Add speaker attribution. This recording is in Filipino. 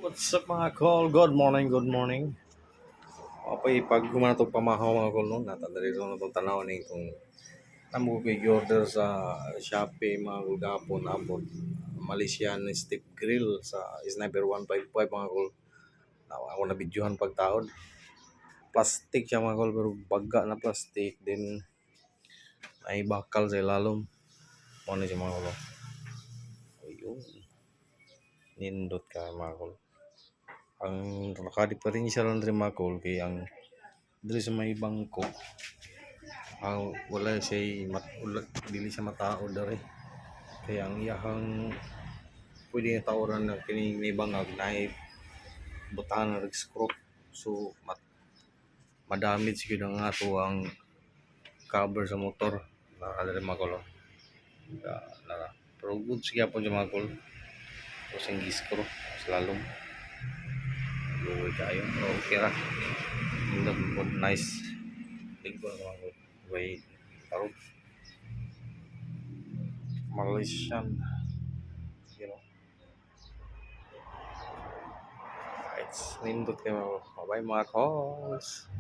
Speaker 1: What's up mga call? Good morning, good morning. Okay, pag humana itong pamahaw mga call noon, natadali ito na itong tanaw na itong namubig order sa Shopee mga call gapon abot. Malaysian steak grill sa Sniper 155 mga call. Ako na videohan pagtaod. Plastic siya mga call pero baga na plastic. Then ay bakal sa ilalom. Ano siya mga call? Ayun. Nindot ka mga call. Ang nakadiferensya lang rin mga call kay ang diri sa may bangko wala siya dili siya matao dari kaya ang iyahang pwede na tawaran na kining nibangag na butahan na screw so madamage siguro ang ato ang cover sa motor nakadali magulo pero good siya po siya magul o sing screw slalom luwi kayo pero okay ra nice big one magul wait tarong Malaysian you know it's nindot kayo bye mga calls